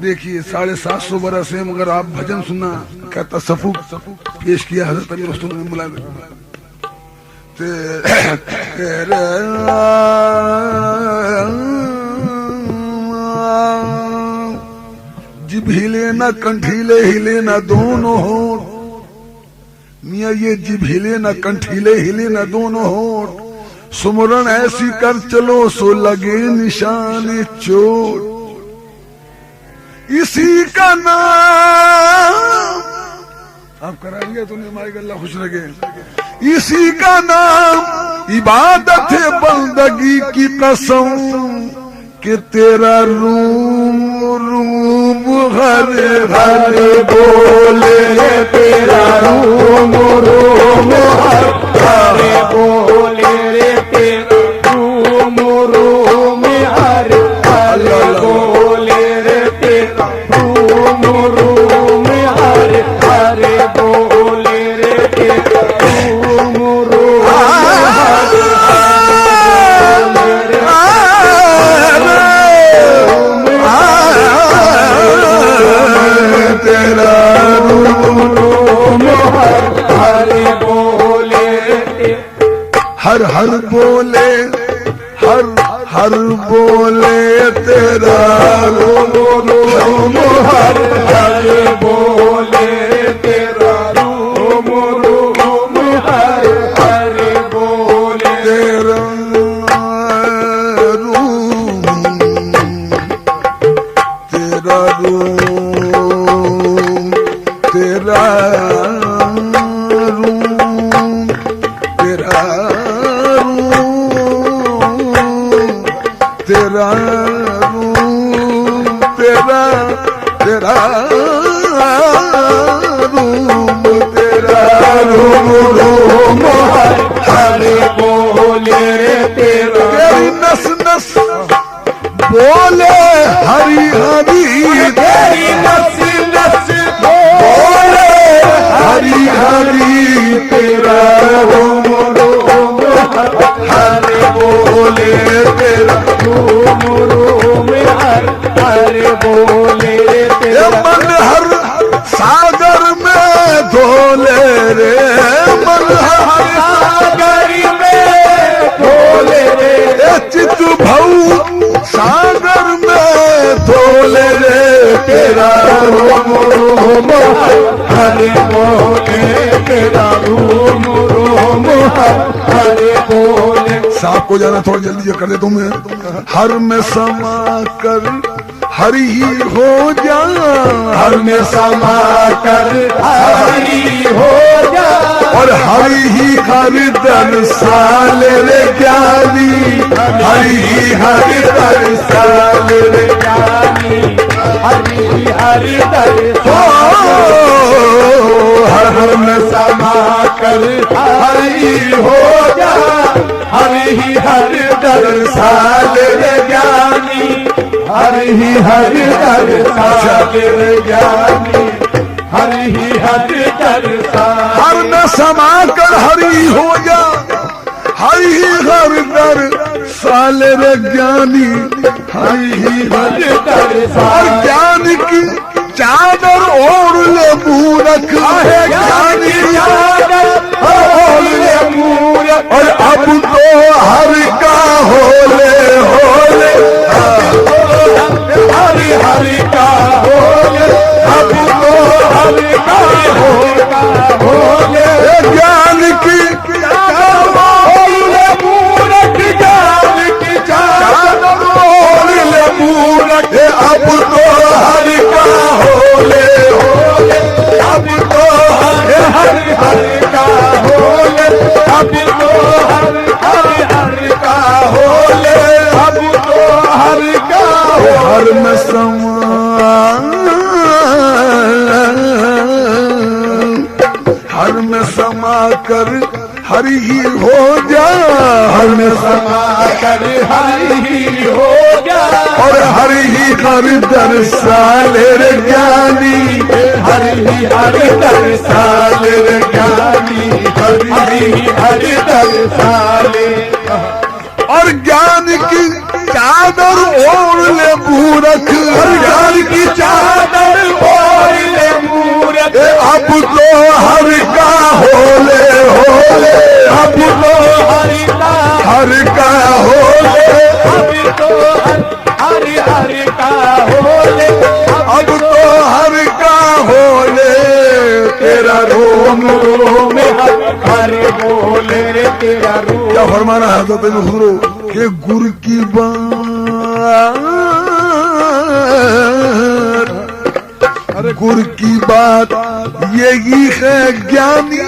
देखिए 750 बरस है मगर आप भजन सुनना क्या तसफ्फुफ पेश किया हजरत अली रसूल ने मुला जिब हिले ना कंठीले हिले ना दोनों होठ मियाँ ये जिब हिले ना कंठीले हिले ना दोनों होठ सुमरन ऐसी कर चलो सो लगे निशान चोट इसी का नाम आप कराएंगे तो माई अल्लाह खुश लगे इसी का नाम इबादत है बंदगी की कसम कि तेरा रूम रूम हरे हरे बोले तेरा रूम रूम हरे बोले रे तेरा रूम रूम हरे हरे बोले रे तेरा रूम रूम हरे हरे बोले रे तेरा रूम रूम हर हर बोले हर हर बोले तेरा रोम रोम हर हर बोले तेरा रोम रोम हर हर बोले तेरा रूम तेरा रूम तेरा तेरा रूम तेरा तेरा रूम तेरा रूम रूम हरे बोले तेरा तेरी नस नस बोले हरी हरी तेरी नस नस बोले हरी हरी तेरा रूम रूम हरे बोले तेरा रूम रूम हरे बोले तेरा मन हर सागर में धोले रे मन हर सागर में धोले रे चित भऊ सागर में धोले रे तेरा रूम रूम हरे बोले तेरा रूम रूम हरे बोले सांप को जाना थोड़ा जल्दी कर दे तुम्हें हर में समा कर हरि ही हो जा हर में समा कर हरि हो जा और हरि ही हर दरसाल रे ज्ञानी हरि ही हर दरसाल रे ज्ञानी हरि ही हर दरसाल हर में समा कर हरि हो जा हरि ही हर दरसाल रे ज्ञानी हरि ही हर दरसाल रे ज्ञानी हरि ही हर दरसाल हर में समा कर हरि हो जा हरि ही हर दरसाल रे ज्ञानी हरि ही हर दरसाल ज्ञान की चादर ओढ़ ले मूरख है ज्ञानी चादर ओढ़ ले मूरख और अब तो हर का होले होले हरि हरि का होले अब तो हर का होले ज्ञान की चादर ओढ़ ले मूरख ज्ञान की चादर ओढ़ ले मूरख अब तो हर का होले होले अब तो हरि हरि का होले अब तो हरि हरि का होले अब तो हरि का हर में समा हर में समा कर हरि ही हो जा हर में समा कर हरि ही हो जा और हरि ही हर दरसाल रे ज्ञानी हरि ही हर दरसाल रे ज्ञानी हरि ही हर दरसाल और ज्ञान की चादर ओढ़ ले मूरख, ज्ञान की चादर ओढ़ ले मूरख। अब तो हर का होले होले, अब तो हर का होले, अब तो हर का होले, अब तो हर का होले। तेरा रोम रोम हर बोले, तेरा रोम। क्या फरमाना है तो तेरे हुजूर के गुर की बात, अरे गुर की बात यही है ज्ञानी,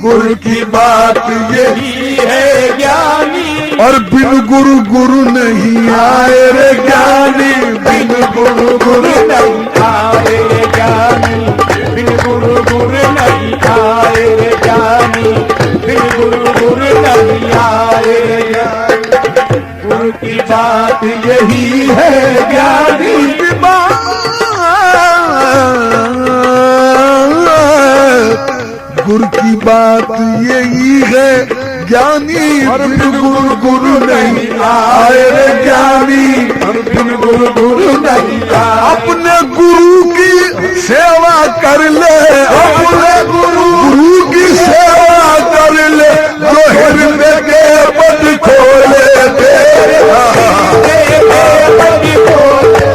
गुर की बात यही है ज्ञानी। और बिन गुरु गुरु नहीं आए रे ज्ञानी, बिन गुरु गुरु नहीं आए रे ज्ञानी, बिन गुरु गुरु नहीं आए रे ज्ञानी, बिन गुरु गुरु नहीं आए रे ज्ञानी। गुरु की बात यही है ज्ञानी की बात, गुरु की बात यही है ज्ञानी। और बिन गुरु गुरु नहीं आए रे ज्ञानी, और बिन गुरु गुरु नहीं आए। अपने गुरु की सेवा कर ले, अपने गुरु की सेवा कर ले, जो हृदय के पद खोले तेरे पद खोले,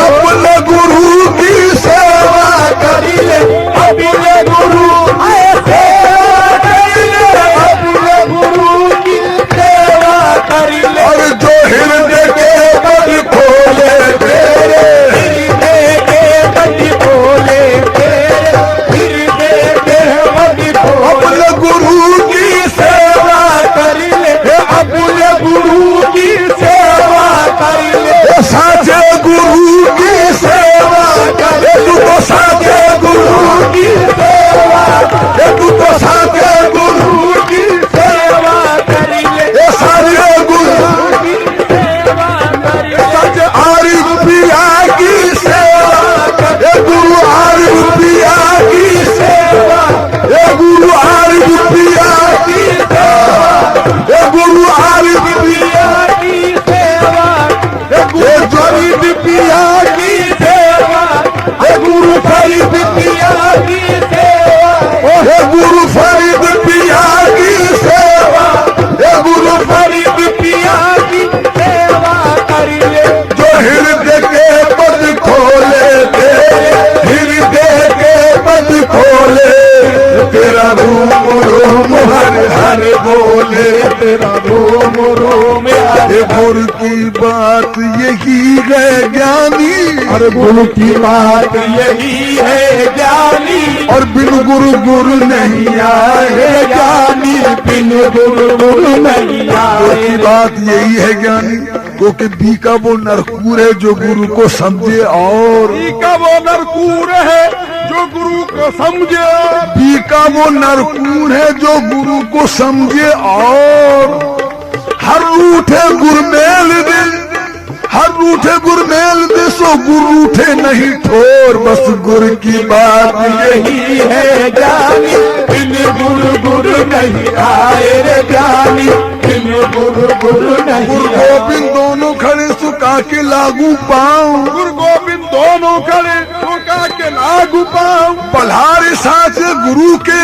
अपने गुरु की सेवा कर ले, अपने गुरु सेवा कर ले, अपने गुरु की सेवा कर ले। और जो हृदय के पद खोले तेरे, हृदय के पद खोले तेरे, हृदय के पद खोले। अपने गुरु की सेवा कर ले, अपने गुरु की सेवा कर ले। साचे गुरु की सेवा कर, तू तो साचे गुरु की सेवा, तू तो साचे गुरु की सेवा कर ले, साचे गुरु की सेवा कर ले। सच आरिफ पिया की सेवा कर, गुरु आरिफ पिया की सेवा, गुरु आरिफ पिया की सेवा, गुरु आरिफ पिया की सेवा, फरीद पिया की सेवा, गुरु फरीद पिया की सेवा, गुरु फरीद पिया की सेवा, गुरु फरीद पिया की सेवा कर ले। जो हृदय के पद खोले तेरे, हृदय के पद खोले, तेरा रोम रोम हर हर बोले, तेरा रोम रोम हर। गुरु की बात यही है ज्ञानी, और गुरु की बात यही है ज्ञानी। और बिन गुरु गुरु नहीं आए ज्ञानी, बिन गुरु गुरु नहीं आए। गुरु की बात यही है ज्ञानी, क्योंकि बी का वो नरकूर है जो गुरु को समझे, और बी का वो नरकूर है जो गुरु को समझे, बी का वो नरकूर है जो गुरु को समझे। और हर रूठे गुरमेल दे, हर रूठे गुरमेल दे, सो गुरु उठे नहीं ठोर। बस गुरु की बात यही है ज्ञानी, बिन गुरु गुरु नहीं आए रे ज्ञानी, बिन गुरु गुरु नहीं। गुरु गोविंद दोनों खड़े सुखा के लागू पाऊं, गुरु गोविंद दोनों खड़े सुखा के लागू पाऊं। पल्हारी साचे गुरु के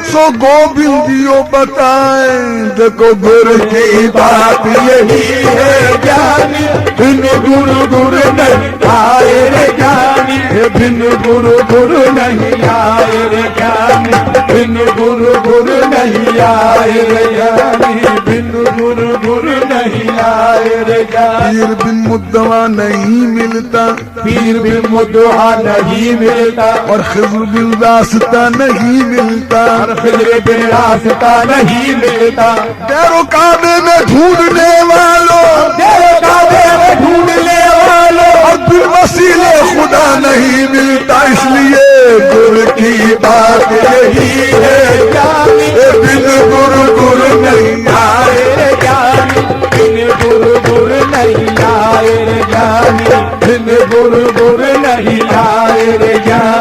सो गोविंदियो बताए, देखो गुरु की बात यही है ज्ञानी, बिन गुरु गुरु नहीं आए रे ज्ञानी, बिन गुरु गुरु नहीं आए रे ज्ञानी, बिन गुरु गुरु नहीं आए रे ज्ञानी, बिन गुरु गुरु नहीं आए रे ज्ञानी। पीर बिन मुद्दवा नहीं मिलता, पीर बिन मुद्दवा नहीं मिलता, और खिज़्र बिन रास्ता नहीं मिलता, और खिज़्र बिन रास्ता नहीं मिलता। तेरो काबे में ढूंढने वालों, तेरो काबे में ढूंढने वालों, और बिन वसीले खुदा नहीं मिलता। इसलिए गुरु की बात यही है ज्ञानी, बिन गुरु गुरु नहीं आए रे ज्ञानी, बिन गुरु गुरु नहीं आए रे ज्ञानी, बिन गुरु गुरु नहीं आए रे ज्ञानी।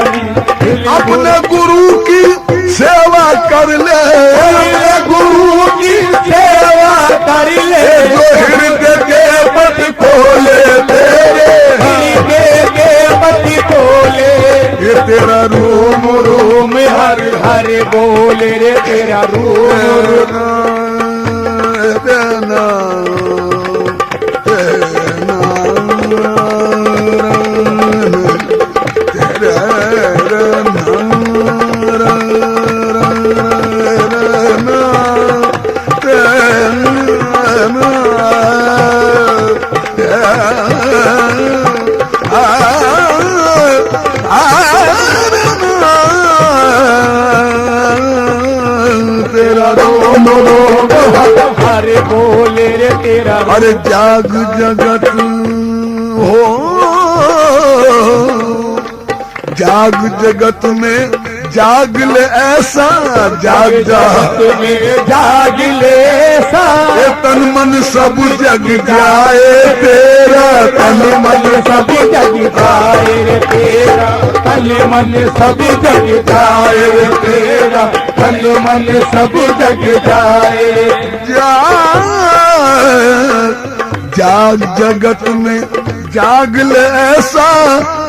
अरे जाग जगत हो, जाग जगत में जाग ले ऐसा, जाग जगत में जाग ले ऐसा, तन मन सब जग जाए तेरा, तन मन सब जग जाए तेरा, तन मन सब जग जाए तेरा, तन मन सब जग जाए। जाग जगत में जाग ले ऐसा,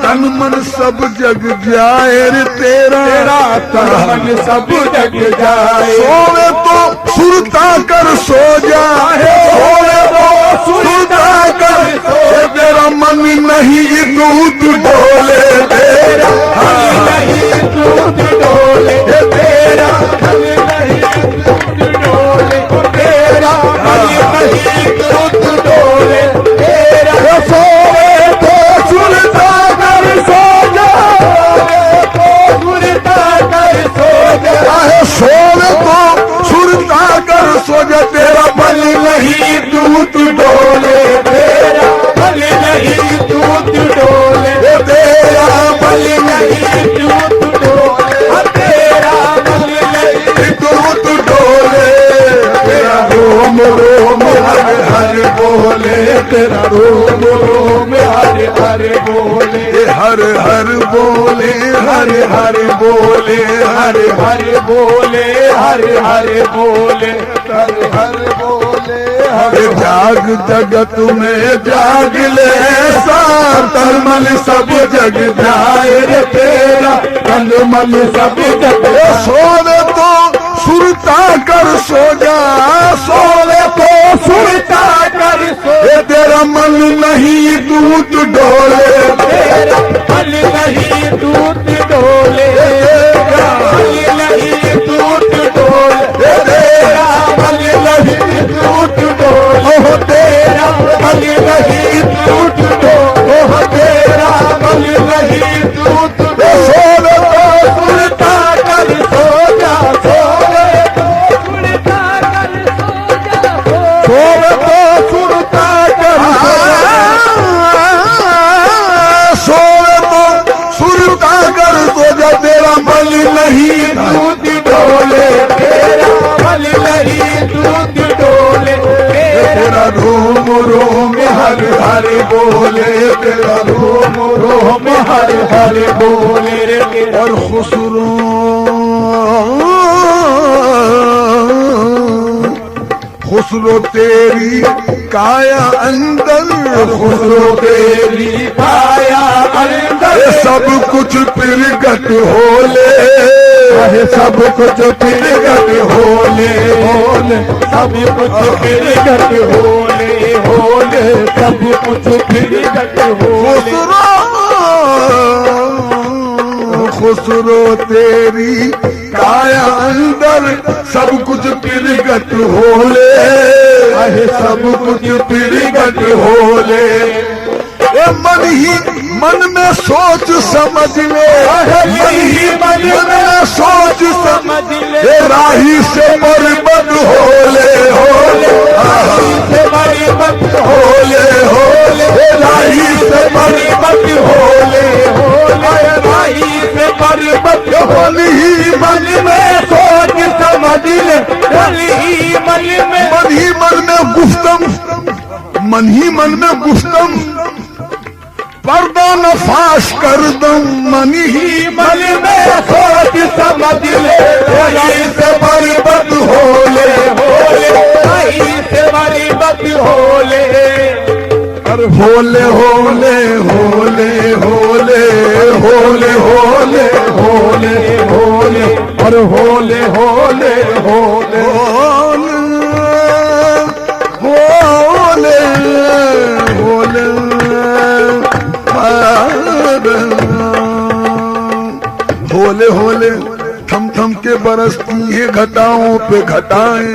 तन मन सब जग जाए रे तेरा, तन मन सब जग जाए। सोवे तो सुरता कर सो जाए, सोवे तो सुरता कर सो, तेरा मन नहीं दूध डोले तेरा, नहीं दूध डोले तेरा, नहीं दूध डोले तेरा, नहीं दूध डोले तेरा। सोवे तो सुरता कर सो जाए, तो सुरता कर सो जाए, सोवे तो सुरता कर सो जा, तेरा बल नहीं दूध डोले तेरा, बल नहीं दूध डोले तेरा, बल नहीं दूध डोले तेरा, बल नहीं दूध डोले तेरा। रोम रोम हर हर बोले तेरा, रोम रोम हर हर बोले, हर हर बोले, हर हर बोले, हर हर बोले, हर हर बोले, हर हर बोले, हर। जाग जगत में जाग ले ऐसा, तन मन सब जग जाए रे तेरा, तन मन सब जग। सोवे तो सुरता कर सो जा, सोवे तो सुरता कर सो, तेरा मन नहीं दूध डोले तेरा, मन नहीं दूध डोले तेरा, मन नहीं दूध डोले तेरा, मन नहीं दूध डोले तेरा, मन नहीं दूध डोले तेरा, मन नहीं दूध डोले। सोवे तो सुरता कर सो जा, सोवे तो सुरता कर सो जा, सोवे तो सुरता कर सो जा, सोवे तो सुरता कर सो जा, तेरा बल नहीं दूध डोले तेरा, बल नहीं दूध डोले तेरा। रोम रोम हर हर बोले तेरा, रोम रोम हर हर बोले रे। और खुसरो खुसरो तेरी काया अंदर, खुसरो तेरी काया अंदर, सब कुछ प्रगट होले, सब कुछ प्रगट होले, होले सब कुछ प्रगट होले, होले सब कुछ प्रगट होले। खुसरो तेरी काया अंदर, सब कुछ प्रगट होले, सब कुछ प्रगट होले। मन ही मन में सोच समझ ले, मन ही मन में सोच समझ ले, राही से बर्बाद होले, होले राही से बर्बाद होले, होले राही से बर्बाद होले, होले राही से बर्बाद होली। मन में सोच समझ ले, मन ही मन में गुफ्तम, मन ही मन में गुफ्तम, पर्दा नफाश कर दम, मन ही मन में सोच समझ ले, राही से बर्बाद होले, होले राही से बर्बाद होले। अरे होले होले होले होले होले होले होले होले, अरे होले होले होले होले होले होले होले थम थम के बरसती है घटाओं पे घटाएं,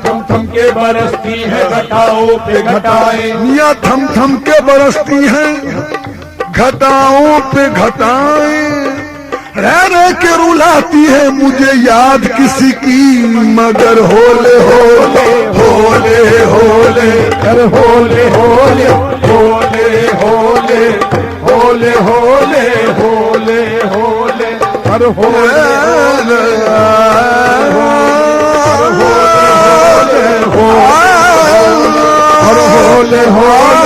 थम थम के बरसती है घटाओं पे घटाएं, मियाँ थम थम के बरसती है घटाओं पे घटाएं, रह रह के रुलाती है मुझे याद किसी की, मगर होले होले होले होले कर होले होले होले होले होले होले होले होले कर होले होले होले होले